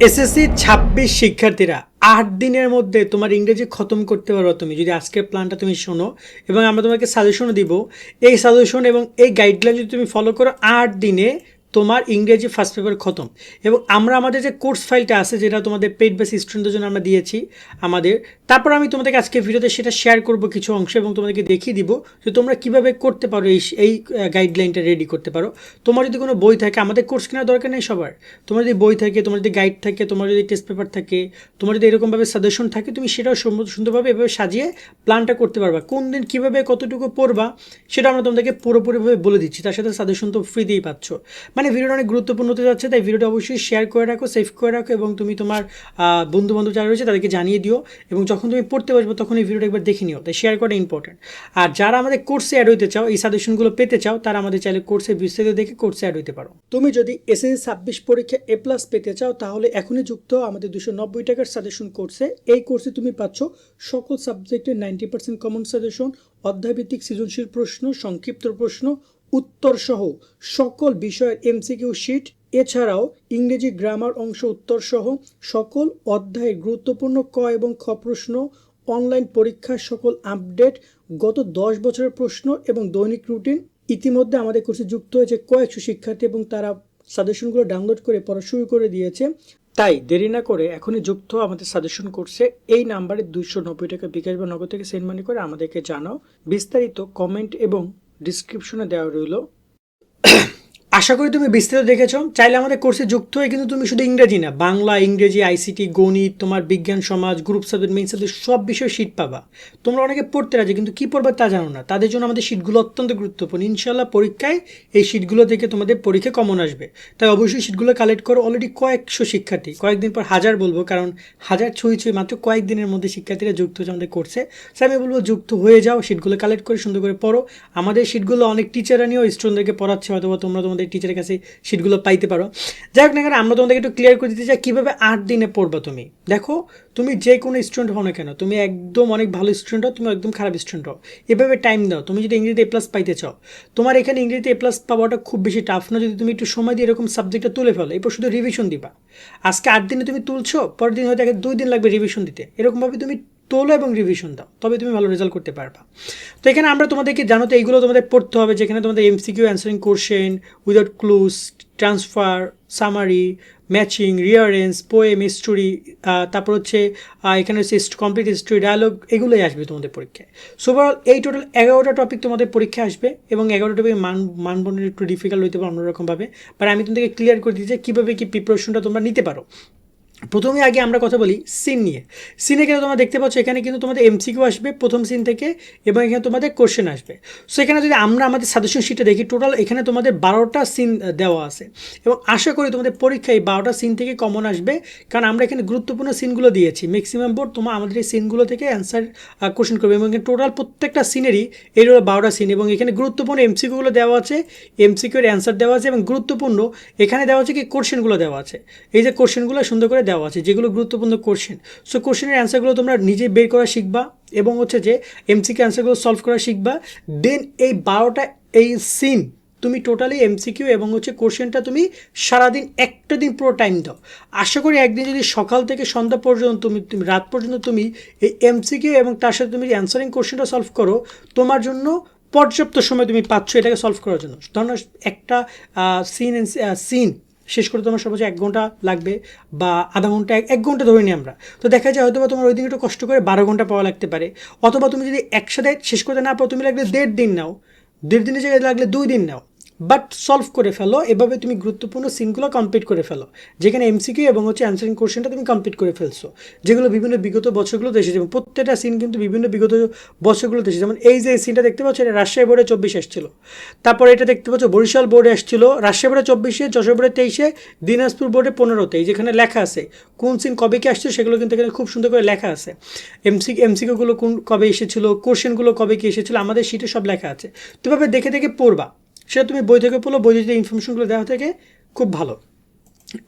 SSC ২৬ শিক্ষার্থীরা ৮ দিনের মধ্যে তোমার ইংরেজি খতম করতে পারো তুমি যদি আজকের প্ল্যানটা তুমি শোনো, এবং আমরা তোমাকে সাজেশনও দিব। এই সাজেশন এবং এই গাইডলাইন যদি তুমি ফলো করো ৮ দিনে তোমার ইংরেজি ফার্স্ট পেপার খতম। এবং আমরা আমাদের যে কোর্স ফাইলটা আছে, যেটা তোমাদের পেইড বেস স্টুডেন্টদের জন্য আমরা দিয়েছি আমাদের, তারপর আমি তোমাদেরকে আজকে ভিডিওতে সেটা শেয়ার করব কিছু অংশ, এবং তোমাদেরকে দেখিয়ে দিব যে তোমরা কীভাবে করতে পারো এই গাইডলাইনটা রেডি করতে পারো। তোমার যদি কোনো বই থাকে, আমাদের কোর্স কেনার দরকার নেই সবার, তোমার যদি বই থাকে, তোমার যদি গাইড থাকে, তোমার যদি টেস্ট পেপার থাকে, তোমার যদি এরকমভাবে সাজেশন থাকে, তুমি সেটাও সুন্দরভাবে এভাবে সাজিয়ে প্ল্যানটা করতে পারবা। কোন দিন কীভাবে কতটুকু পড়বা সেটা আমরা তোমাদেরকে পুরোপুরিভাবে বলে দিচ্ছি, তার সাথে সাজেশন তো ফ্রিতেই পাচ্ছ। মানে ভিডিওটা অনেক গুরুত্বপূর্ণ হতে যাচ্ছে, তাই ভিডিওটা অবশ্যই শেয়ার করে রাখো, সেভ করে রাখো, এবং তুমি তোমার বন্ধুবান্ধব যারা রয়েছে তাদেরকে জানিয়ে দিও, এবং যখন তুমি পড়তে বসবে তখন এই ভিডিওটা একবার দেখে নিও। তাই শেয়ার করা ইম্পর্টেন্ট। আর যারা আমাদের কোর্সে অ্যাড হইতে চাও, এই সাজেশনগুলো পেতে চাও, তারা আমাদের চাইলে কোর্সে বিস্তারিত দেখে কোর্সে অ্যাড হইতে পারো। তুমি যদি এসএসসি ২৬ পরীক্ষা A+ পেতে চাও, তাহলে এখনই যুক্ত আমাদের 290 টাকার সাজেশন কোর্সে। এই কোর্সে তুমি পাচ্ছ সকল সাবজেক্টের 90% কমন সাজেশন, অধ্যায়ভিত্তিক সৃজনশীল প্রশ্ন, সংক্ষিপ্ত প্রশ্ন, উত্তর সহ সকল বিষয়ের MCQ শিট, এছাড়াও ইংরেজি গ্রামার অংশ উত্তর সহ সকল অধ্যায়ের গুরুত্বপূর্ণ ক এবং খ প্রশ্ন, অনলাইন পরীক্ষার সকল আপডেট, গত 10 বছরের প্রশ্ন এবং দৈনিক রুটিন। ইতিমধ্যে আমাদের কোর্সে যুক্ত হয়েছে কয়েকশো শিক্ষার্থী, এবং তারা সাজেশনগুলো ডাউনলোড করে পড়া শুরু করে দিয়েছে। তাই দেরি না করে এখনই যুক্ত আমাদের সাজেশন কোর্সে। এই নাম্বারে 290 টাকা বিকাশ বা নগদ থেকে সেন্ড মানি করে আমাদেরকে জানাও। বিস্তারিত কমেন্ট এবং ডিসক্রিপশনে দেওয়া রইল। আশা করি তুমি বিস্তারিত দেখেছো। চাইলে আমাদের কোর্সে যুক্ত হয়ে কিন্তু তুমি শুধু ইংরেজি না, বাংলা, ইংরেজি, ICT, গণিত, তোমার বিজ্ঞান, সমাজ, গ্রুপ সাবজেক্ট, মেইন সাবজেক্ট সব বিষয়ে শিট পাবা। তোমরা অনেকে পড়তে রাজি কিন্তু কী পড়বে তা জানো না, তাদের জন্য আমাদের শিটগুলো অত্যন্ত গুরুত্বপূর্ণ। ইনশাল্লাহ পরীক্ষায় এই শিটগুলো থেকে তোমাদের পরীক্ষা কমন আসবে, তাই অবশ্যই শিটগুলো কালেক্ট করো। অলরেডি কয়েকশো শিক্ষার্থী, কয়েকদিন পর হাজার বলবো, কারণ হাজার ছুঁই মাত্র কয়েকদিনের মধ্যে শিক্ষার্থীরা যুক্ত হচ্ছে আমাদের কোর্সে। তাই আমি বলবো যুক্ত হয়ে যাও, শিটগুলো কালেক্ট করে সুন্দর করে পড়ো। আমাদের শিটগুলো অনেক টিচাররা নিয়েও স্টুডেন্টদেরকে পড়াচ্ছে, হয়তো তোমরা তোমাদের টিচারের কাছে শিটগুলো পাইতে পারো। যাই হোক না কেন, আমরা তোমাদেরকে একটু ক্লিয়ার করে দিতে চাই কীভাবে 8 দিনে পড়বা তুমি। দেখো, তুমি যে কোনো স্টুডেন্ট হও না কেন, তুমি একদম অনেক ভালো স্টুডেন্ট হও, তুমি একদম খারাপ স্টুডেন্ট হও, এভাবে টাইম দাও। তুমি যদি ইংরেজিতে A+ পাইতে চাও, তোমার এখানে ইংরেজিতে A+ পাওয়াটা খুব বেশি টাফ না, যদি তুমি একটু সময় দিয়ে এরকম সাবজেক্টটা তুলে ফেলো। এরপর শুধু রিভিশন দিবা। আজকে 8 দিনে তুমি তুলছো, পরের দিন হয়তো 2 দিন লাগবে রিভিশন দিতে। এরকমভাবে তুমি তোলো এবং রিভিশন দাও, তবে তুমি ভালো রেজাল্ট করতে পারবা। তো এখানে আমরা তোমাদেরকে জানো তো এইগুলো তোমাদের পড়তে হবে, যেখানে তোমাদের MCQ answering question without clues, transfer, summary, matching, rearrange, poem, story, তারপর হচ্ছে এখানে হচ্ছে কমপ্লিট হিস্ট্রি, ডায়ালগ, এগুলোই আসবে তোমাদের পরীক্ষায়। সো ওভারঅল এই টোটাল 11টা টপিক তোমাদের পরীক্ষায় আসবে, এবং 11টা টপিক মানবন্ধন একটু ডিফিকাল্ট হইতে পারে অন্যরকমভাবে, বাট আমি তোমাদেরকে ক্লিয়ার করে দিচ্ছি কীভাবে কি প্রিপারেশনটা তোমরা নিতে পারো। প্রথমে আগে আমরা কথা বলি সিন নিয়ে। সিনে কিন্তু তোমরা দেখতে পাচ্ছ এখানে কিন্তু তোমাদের MCQ আসবে প্রথম সিন থেকে, এবং এখানে তোমাদের কোশ্চেন আসবে। সো এখানে যদি আমরা আমাদের সাজেশন শিটে দেখি, টোটাল এখানে তোমাদের 12টা সিন দেওয়া আছে, এবং আশা করি তোমাদের পরীক্ষায় 12টা সিন থেকে কমন আসবে, কারণ আমরা এখানে গুরুত্বপূর্ণ সিনগুলো দিয়েছি। ম্যাক্সিমাম বোর্ড তোমার আমাদের এই সিনগুলো থেকে অ্যান্সার কোশ্চেন করবে, এবং টোটাল প্রত্যেকটা সিনেরই এই হলো 12টা সিন, এবং এখানে গুরুত্বপূর্ণ MCQগুলো দেওয়া আছে, MCQর অ্যান্সার দেওয়া আছে, এবং গুরুত্বপূর্ণ এখানে দেওয়া আছে কি কোশ্চেনগুলো দেওয়া আছে। এই যে কোশ্চেনগুলো সুন্দর করে দেওয়া আছে, যেগুলো গুরুত্বপূর্ণ কোশ্চেন। সো কোশ্চেনের অ্যান্সারগুলো তোমরা নিজে বের করা শিখবা, এবং হচ্ছে যে MCQ অ্যান্সারগুলো সলভ করা শিখবা। দেন এই 12টা এই সিন তুমি টোটালি MCQ এবং হচ্ছে কোশ্চেনটা তুমি সারাদিন একটা দিন পুরো টাইম দাও। আশা করি একদিন যদি সকাল থেকে সন্ধ্যা পর্যন্ত তুমি রাত পর্যন্ত তুমি এই MCQ এবং তার সাথে তুমি অ্যান্সারিং কোশ্চেনটা সলভ করো, তোমার জন্য পর্যাপ্ত সময় তুমি পাচ্ছ এটাকে সলভ করার জন্য। ধরো একটা সিন শেষ করে তোমার সর্বোচ্চ 1 ঘন্টা লাগবে, বা আধা ঘন্টা, 1 ঘন্টা ধরে নিই আমরা। তো দেখা যায় হয়তো বা তোমার ওই দিন একটু কষ্ট করে 12 ঘন্টা পাওয়া লাগতে পারে, অথবা তুমি যদি একসাথে শেষ করতে না পারো, তুমি লাগলে 1.5 দিন নাও, 1.5 দিনের জায়গায় লাগলে 2 দিন নাও, বাট সলভ করে ফেলো। এভাবে তুমি গুরুত্বপূর্ণ সিনগুলো কমপ্লিট করে ফেলো, যেখানে MCQ এবং হচ্ছে অ্যান্সারিং কোশ্চেনটা তুমি কমপ্লিট করে ফেলছো, যেগুলো বিভিন্ন বিগত বছরগুলোতে এসেছে। এবং প্রত্যেকটা সিন কিন্তু বিভিন্ন বিগত বছরগুলোতে এসেছে। যেমন এই যে সিনটা দেখতে পাচ্ছ, এটা রাজশাহী বোর্ডে 24 এসেছিলো। তারপরে এটা দেখতে পাচ্ছ বরিশাল বোর্ডে এসেছিল, রাজশাহী বোর্ডে 24, যশোর বোর্ডে 23, দিনাজপুর বোর্ডে 15। যেখানে লেখা আছে কোন সিন কবে কি আসছে, সেগুলো কিন্তু এখানে খুব সুন্দর করে লেখা আছে। MCQগুলো কোন কবে এসেছিলো, কোশ্চেনগুলো কবে কি এসেছিলো, আমাদের শিটে সব লেখা আছে। তো এভাবে দেখে দেখে পড়বা, সেটা তুমি বই থেকে পড়লো, বই থেকে ইনফরমেশনগুলো দেওয়া থেকে খুব ভালো।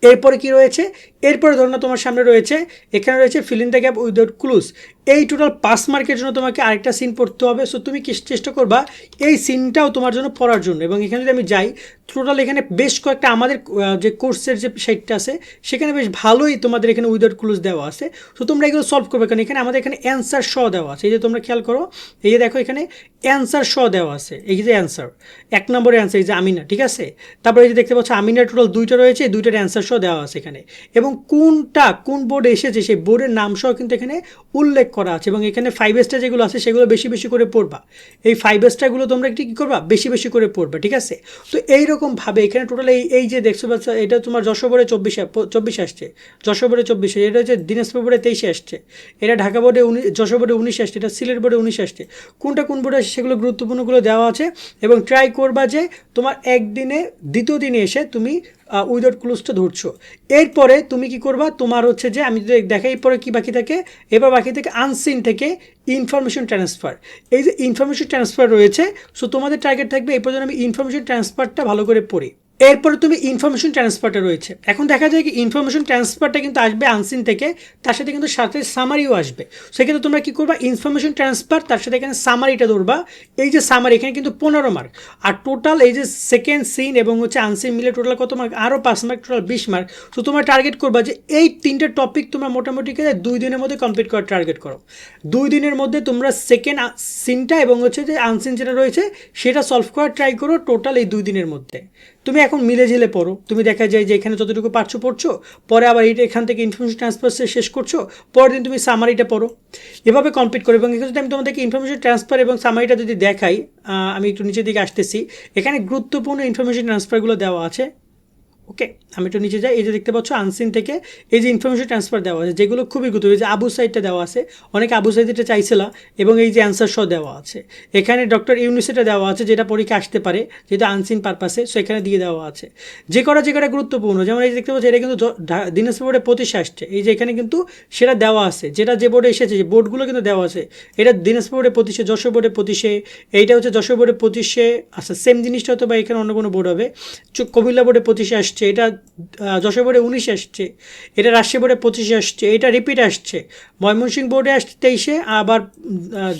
এরপরে কি রয়েছে, এরপরে ধরো না তোমার সামনে রয়েছে, এখানে রয়েছে fill in the gap without clues. এই টোটাল 5 মার্কের জন্য তোমাকে আরেকটা সিন পড়তে হবে। সো তুমি চেষ্টা করবা এই সিনটাও তোমার জন্য পড়ার জন্য। এবং এখানে যদি আমি যাই, টোটাল এখানে বেশ কয়েকটা আমাদের যে কোর্সের যে সাইটটা আছে সেখানে বেশ ভালোই তোমাদের এখানে উইদাউট ক্লুজ দেওয়া আছে। তো তোমরা এগুলো সলভ করবে, কারণ এখানে আমাদের এখানে অ্যান্সার শ দেওয়া আছে। এই যে তোমরা খেয়াল করো, এই যে দেখো এখানে অ্যান্সার শ দেওয়া আছে, এই যে অ্যান্সার 1 নম্বরের অ্যান্সার, এই যে আমিনা, ঠিক আছে। তারপরে এই যে দেখতে পাচ্ছ আমিনার টোটাল 2টা রয়েছে, 2টার অ্যান্সার শ দেওয়া আছে এখানে। এবং কোন বোর্ডে এসেছে সেই বোর্ডের নাম সহ কিন্তু এখানে উল্লেখ করা আছে। এবং এখানে 5 স্টার যেগুলো আছে সেগুলো বেশি বেশি করে পড়বা। এই 5 স্টারগুলো তোমরা একটু কী করবা, বেশি বেশি করে পড়বা, ঠিক আছে। তো এইরকমভাবে এখানে টোটাল এই যে দেখছো পাচ্ছ, এটা তোমার যশোর বোর্ডে 24 আসছে, যশোর বোর্ডে 24, এটা হচ্ছে দিনাজপুর বোর্ডে 23 আসছে, এটা ঢাকা বোর্ডে যশোর বোর্ডে 19 আসছে, এটা সিলেট বোর্ডে 19 আসছে। কোনটা কোন বোর্ডে আসছে সেগুলো গুরুত্বপূর্ণগুলো দেওয়া আছে। এবং ট্রাই করবা যে তোমার একদিনে দ্বিতীয় দিনে এসে তুমি উইদাউট ক্লুজটা ধরছো। এরপরে তুমি কি করবা, তোমার হচ্ছে যে আমি যদি দেখাই পরে কি বাকি থাকে, এবার বাকি থেকে আনসিন থেকে ইনফরমেশন ট্রান্সফার। এই যে ইনফরমেশন ট্রান্সফার রয়েছে, সো তোমাদের টার্গেট থাকবে এই পর্যন্ত আমি ইনফরমেশন ট্রান্সফারটা ভালো করে পড়ি। এরপরে তুমি ইনফরমেশন ট্রান্সফারটা রয়েছে। এখন দেখা যায় কি ইনফরমেশন ট্রান্সফারটা কিন্তু আসবে আনসিন থেকে, তার সাথে কিন্তু সাথে সামারিও আসবে। সেক্ষেত্রে তোমরা কী করবা, ইনফরমেশন ট্রান্সফার তার সাথে এখানে সামারিটা ধরবা। এই যে সামারি এখানে কিন্তু 15 মার্ক, আর টোটাল এই যে সেকেন্ড সিন এবং হচ্ছে আনসিন মিলে টোটাল কত মার্ক, আরও 5 মার্ক, টোটাল 20 মার্ক। তো তোমরা টার্গেট করবা যে এই 3টে টপিক তোমরা মোটামুটি 2 দিনের মধ্যে কমপ্লিট করার টার্গেট করো। 2 দিনের মধ্যে তোমরা সেকেন্ড সিনটা এবং হচ্ছে যে আনসিন যেটা রয়েছে সেটা সলভ করার ট্রাই করো টোটাল এই 2 দিনের মধ্যে। তুমি এখন মিলে ঝেলে পড়ো, তুমি দেখা যায় যে এখানে যতটুকু পারছো পড়ছো, পরে আবার এইটা এখান থেকে ইনফরমেশন ট্রান্সফার শেষ করছো, পরের দিন তুমি সামারিটা পড়ো, এভাবে কমপ্লিট করো। এবং এখানে যদি আমি তোমাদেরকে ইনফরমেশন ট্রান্সফার এবং সামারিটা যদি দেখাই, আমি একটু নিচের দিকে আসতেছি, এখানে গুরুত্বপূর্ণ ইনফরমেশন ট্রান্সফারগুলো দেওয়া আছে। ওকে, আমি একটু নিচে যাই, এই যে দেখতে পাচ্ছ আনসিন থেকে এই যে ইনফরমেশন ট্রান্সফার দেওয়া আছে, যেগুলো খুবই গুরুত্ব। এই যে আবু সাইডটা দেওয়া আছে, অনেকে আবু সাইডটা চাইছিল, এবং এই যে অ্যান্সার সহ দেওয়া আছে। এখানে ডক্টর ইউনিসেটা দেওয়া আছে, যেটা পরীক্ষা আসতে পারে যেটা আনসিন পারপাসে, সো এখানে দিয়ে দেওয়া আছে। যে কটা গুরুত্বপূর্ণ, যেমন এই যে দেখতে পাচ্ছি এটা কিন্তু দিনাজপুর বোর্ডে 25 আসছে, এই যে এখানে কিন্তু সেটা দেওয়া আছে, যেটা যে বোর্ডে এসেছে, যে বোর্ডগুলো কিন্তু দেওয়া আছে। এটা দিনাজপুর বোর্ডে 25, যশোর বোর্ডে 25, এইটা হচ্ছে যশোর বোর্ডে 25। আচ্ছা, সেম জিনিসটা হয়তো বা এখানে অন্য কোনো বোর্ড হবে, কুমিল্লা বোর্ডে 25 আসছে, এটা যশোর বোর্ডে 19 আসছে, এটা রাজশাহী বোর্ডে 25 আসছে, এটা রিপিট আসছে, ময়মনসিংহ বোর্ডে আসছে 23, আবার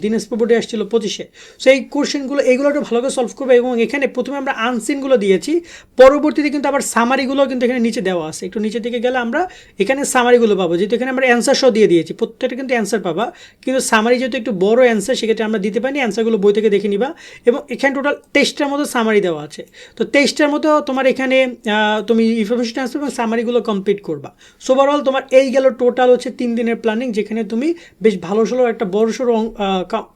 দিনাজপুর বোর্ডে আসছিল 25। সো এই কোশ্চেনগুলো এইগুলো একটু ভালো করে সলভ করবে। এবং এখানে প্রথমে আমরা আনসিনগুলো দিয়েছি, পরবর্তীতে কিন্তু আবার সামারিগুলো কিন্তু এখানে নিচে দেওয়া আছে। একটু নিচের দিকে গেলে আমরা এখানে সামারিগুলো পাবো, যেহেতু এখানে আমরা অ্যান্সার সহ দিয়ে দিয়েছি, প্রত্যেকটা কিন্তু অ্যান্সার পাবা। কিন্তু সামারি যেহেতু একটু বড় অ্যান্সার, সেক্ষেত্রে আমরা দিতে পারিনি, অ্যান্সারগুলো বই থেকে দেখে নিবা। এবং এখানে টোটাল 23টার মতো সামারি দেওয়া আছে। তো 23টার মতো তোমার এখানে তুমি ইনফরমেশন ট্রান্সফার এবং সামারিগুলো কমপ্লিট করবা। সো ওভারঅল তোমার এই গেল টোটাল হচ্ছে 3 দিনের প্ল্যানিং, যেখানে তুমি বেশ ভালো সড়ো একটা বড় সড়ো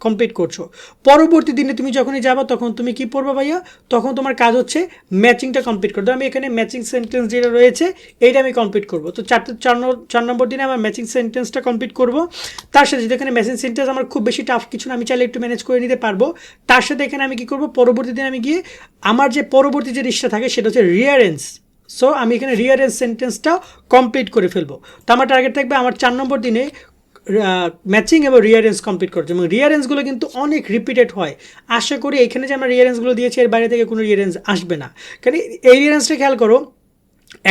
কমপ্লিট করছো। পরবর্তী দিনে তুমি যখনই যাবা তখন তুমি কি পড়বা ভাইয়া, তখন তোমার কাজ হচ্ছে ম্যাচিংটা কমপ্লিট করতে। আমি এখানে ম্যাচিং সেন্টেন্স যেটা রয়েছে এইটা আমি কমপ্লিট করবো। তো 4 নম্বর দিনে আমার ম্যাচিং সেন্টেন্সটা কমপ্লিট করবো। তার সাথে যদি এখানে ম্যাচিং সেন্টেন্স আমার খুব বেশি টাফ কিছু না, আমি চাইলে একটু ম্যানেজ করে নিতে পারবো। তার সাথে এখানে আমি কি করবো, পরবর্তী দিনে আমি গিয়ে আমার যে পরবর্তী যে জিনিসটা থাকে সেটা হচ্ছে রিয়ারেন্স। সো আমি এখানে রিয়ারেন্স সেন্টেন্সটা কমপ্লিট করে ফেলবো। তো আমার টার্গেট থাকবে আমার 4 নম্বর দিনে ম্যাচিং এবং রিয়ারেন্স কমপ্লিট করছে। এবং রিয়ারেন্সগুলো কিন্তু অনেক রিপিটেড হয়। আশা করি এখানে যে আমরা রিয়ারেন্সগুলো দিয়েছি এর বাইরে থেকে কোনো রিয়ারেন্স আসবে না। কারণ এই রিয়ারেন্সটা খেয়াল করো,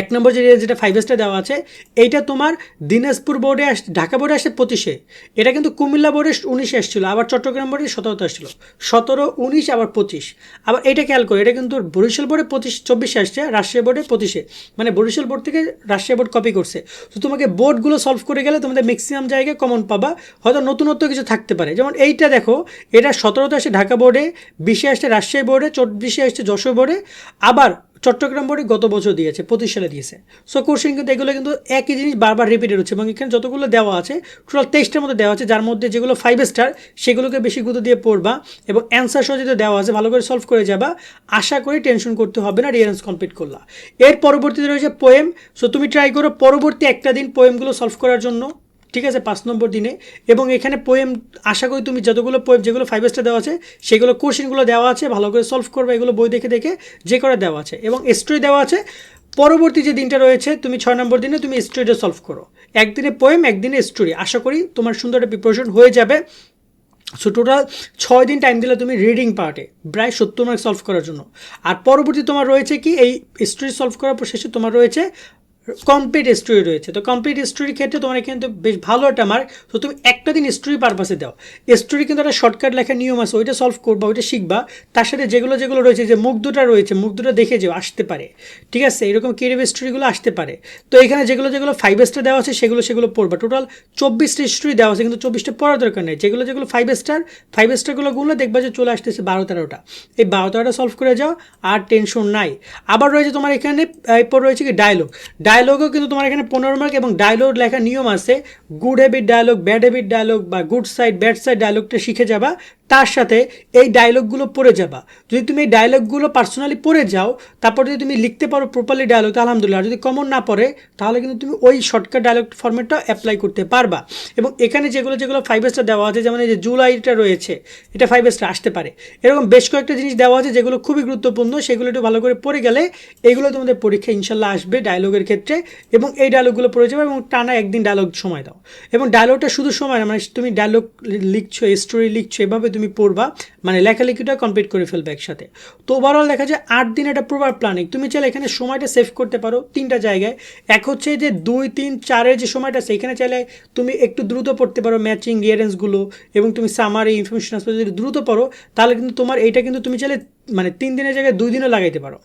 1 নম্বর যেটা 5 স্টার দেওয়া আছে, এইটা তোমার দিনাজপুর বোর্ডে ঢাকা বোর্ডে আসছে 25, এটা কিন্তু কুমিল্লা বোর্ডে 19 আসছিল, আবার চট্টগ্রাম বোর্ডে 17 আসছিল, 17, 19 আবার 25। আবার এটা খেয়াল করো, এটা কিন্তু বরিশাল বোর্ডে 24 আসছে, রাজশাহী বোর্ডে 25, মানে বরিশাল বোর্ড থেকে রাজশাহী বোর্ড কপি করছে। তো তোমাকে বোর্ডগুলো সলভ করে গেলে তোমাদের ম্যাক্সিমাম জায়গায় কমন পাবা, হয়তো নতুনত্ব কিছু থাকতে পারে। যেমন এইটা দেখো, এটা 17তে আসছে ঢাকা বোর্ডে, 20 আসছে রাজশাহী বোর্ডে, 24 আসছে যশোর বোর্ডে, আবার চট্টগ্রাম বোর্ডে গত বছর দিয়েছে, 25 সালে দিয়েছে। সো কোশ্চেন কিন্তু এগুলো কিন্তু একই জিনিস বারবার রিপিটেড হচ্ছে। এবং এখানে যতগুলো দেওয়া আছে টোটাল 23টার মধ্যে দেওয়া আছে, যার মধ্যে যেগুলো 5 স্টার সেগুলোকে বেশি গুরুত্ব দিয়ে পড়বা এবং অ্যান্সার সহ যেটা দেওয়া আছে ভালো করে সলভ করে যাবা। আশা করি টেনশন করতে হবে না, রিয়ারেন্স কমপ্লিট করলা। এর পরবর্তীতে রয়েছে পোয়েম। সো তুমি ট্রাই করো পরবর্তী একটা দিন পোয়েমগুলো সলভ করার জন্য, ঠিক আছে, 5 নম্বর দিনে। এবং এখানে পোয়েম আশা করি তুমি যতগুলো পোয়েম যেগুলো 5 স্টার দেওয়া আছে সেগুলো কোশ্চেনগুলো দেওয়া আছে, ভালো করে সলভ করবে, এগুলো বই দেখে দেখে যে করে দেওয়া আছে। এবং স্টোরি দেওয়া আছে। পরবর্তী যে দিনটা রয়েছে তুমি 6 নম্বর দিনে তুমি স্টোরিটা সলভ করো, একদিনে পোয়েম একদিনে স্টোরি। আশা করি তোমার সুন্দর একটা প্রিপারেশন হয়ে যাবে। সো টোটাল 6 দিন টাইম দিলে তুমি রিডিং পার্টে প্রায় 70 মার্ক সলভ করার জন্য। আর পরবর্তী তোমার রয়েছে কি, এই স্টোরি সলভ করার পর শেষে তোমার রয়েছে কমপ্লিট স্টোরি রয়েছে। তো কমপ্লিট স্টোরির ক্ষেত্রে তোমার কিন্তু বেশ ভালো একটা মার্ক। তো তুমি একটা দিন স্টোরি পারপাসে দাও। স্টোরি কিন্তু একটা শর্টকাট লেখার নিয়ম আছে, ওইটা সলভ করবা, ওইটা শিখবা। তার সাথে যেগুলো যেগুলো রয়েছে, যে মুখ দুটা রয়েছে, মুখ দুটো দেখে যেও, আসতে পারে, ঠিক আছে, এরকম ক্রিয়েটিভ স্টোরিগুলো আসতে পারে। তো এখানে যেগুলো যেগুলো 5 স্টার দেওয়া আছে সেগুলো সেগুলো পড়বা। টোটাল 24টা স্টোরি দেওয়া আছে, কিন্তু 24টা পড়ার দরকার নেই। যেগুলো যেগুলো 5 স্টারগুলো গুলো দেখবা যে চলে আসতেছে 12-13টা। এই 12-13টা সলভ করে যাও, আর টেনশন নাই। আবার রয়েছে তোমার এখানে এরপর রয়েছে কি ডায়লগ। ডায়লগও কিন্তু তোমার এখানে 15 মার্ক, এবং ডায়লগ লেখার নিয়ম আছে, good habit dialogue, bad habit dialogue, বা গুড সাইড ব্যাড সাইড ডায়লগটা শিখে যাবা। তার সাথে এই ডায়লগগুলো পড়ে যাবা। যদি তুমি এই ডায়লগগুলো পার্সোনালি পড়ে যাও, তারপর যদি তুমি লিখতে পারো প্রপারলি ডায়লগ, তো আলহামদুলিল্লাহ। আর যদি কমন না পড়ে, তাহলে কিন্তু তুমি ওই শর্টকাট ডায়লগ ফরম্যাটটা অ্যাপ্লাই করতে পারবা। এবং এখানে যেগুলো যেগুলো 5 স্টার দেওয়া আছে, যেমন এই যে জুলাইটা রয়েছে, এটা 5 স্টার আসতে পারে। এরকম বেশ কয়েকটা জিনিস দেওয়া আছে যেগুলো খুবই গুরুত্বপূর্ণ, সেগুলো একটু ভালো করে পড়ে গেলে এগুলো তোমাদের পরীক্ষা ইনশাল্লাহ আসবে ডায়লগের ক্ষেত্রে। এবং এই ডায়লগগুলো পড়ে যাবে, এবং টানা একদিন ডায়লগ সময় দাও। এবং ডায়লগটা শুধু সময় না, মানে তুমি ডায়লগ লিখছো, স্টোরি লিখছো, এভাবে তুমি পড়বা, মানে লেখালেখিটা কমপ্লিট করে ফেলবে একসাথে। তো ওভারঅল দেখা যায় 8 দিন একটা প্রপার প্ল্যানিং। তুমি চাইলে এখানে সময়টা সেভ করতে পারো 3টা জায়গায়। এক হচ্ছে যে 2, 3, 4-এর যে সময়টা আছে, এখানে চাইলে তুমি একটু দ্রুত পড়তে পারো ম্যাচিং রিয়ারেন্সগুলো, এবং তুমি সামারি ইনফরমেশন আসবে, যদি দ্রুত পড়ো তাহলে কিন্তু তোমার এইটা কিন্তু তুমি চাইলে মানে 3 দিনের জায়গায় 2 দিনও লাগাইতে পারো।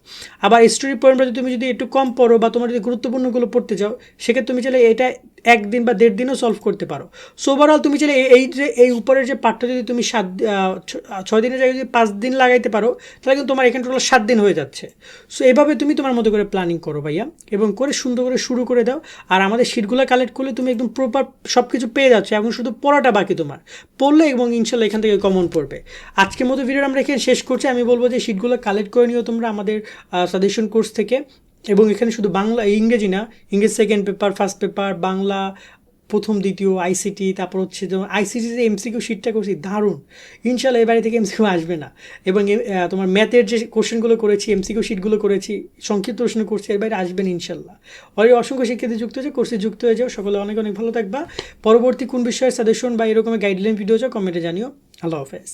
আবার স্টোরি পয়েন্টটা তুমি যদি একটু কম পড়ো, বা তোমার যদি গুরুত্বপূর্ণগুলো পড়তে চাও, সেক্ষেত্রে তুমি চাইলে এটা 1 দিন বা 1.5 দিনও সলভ করতে পারো। সো ওভারঅল তুমি চাইলে এই উপরের যে পার্টটা যদি তুমি 6 দিনের জায়গায় যদি 5 দিন লাগাইতে পারো, তাহলে কিন্তু তোমার এখানে টোটাল 7 দিন হয়ে যাচ্ছে। সো এভাবে তুমি তোমার মতো করে প্ল্যানিং করো ভাইয়া, এবং করে সুন্দর করে শুরু করে দাও। আর আমাদের শিটগুলো কালেক্ট করলে তুমি একদম প্রপার সব কিছু পেয়ে যাচ্ছ, এখন শুধু পড়াটা বাকি তোমার। পড়লে এবং ইনশাল্লাহ এখান থেকে কমন পড়বে। আজকের মতো ভিডিওটা আমরা এখানে শেষ করছি। আমি বলবো যে শিটগুলো কালেক্ট করে নিও তোমরা আমাদের সাজেশন কোর্স থেকে। এবং এখানে শুধু বাংলা ইংরেজি না, ইংরেজি second paper, first paper, Bangla প্রথম দ্বিতীয়, আইসিটি, তারপর হচ্ছে যেমন আইসিটি যে এমসিকিউ শিটটা করছি দারুণ। ইনশাল্লাহ এবারে থেকে এমসিকিউ আসবে না। এবং তোমার ম্যাথের যে কোশ্চেনগুলো করেছি, এমসিকিউ শিটগুলো করেছি, সংক্ষিপ্ত প্রশ্ন করছি, এর বাইরে আসবেন ইনশাল্লাহ। অলরেডি অসংখ্য শিক্ষার্থী যুক্ত হয়েছে, কোর্সে যুক্ত হয়ে যাও। সকলে অনেক অনেক ভালো থাকবা। পরবর্তী কোন বিষয়ের সাজেশন বা এরকম গাইডলাইন ভিডিও চাও কমেন্টে জানিও। আল্লাহ হাফেজ।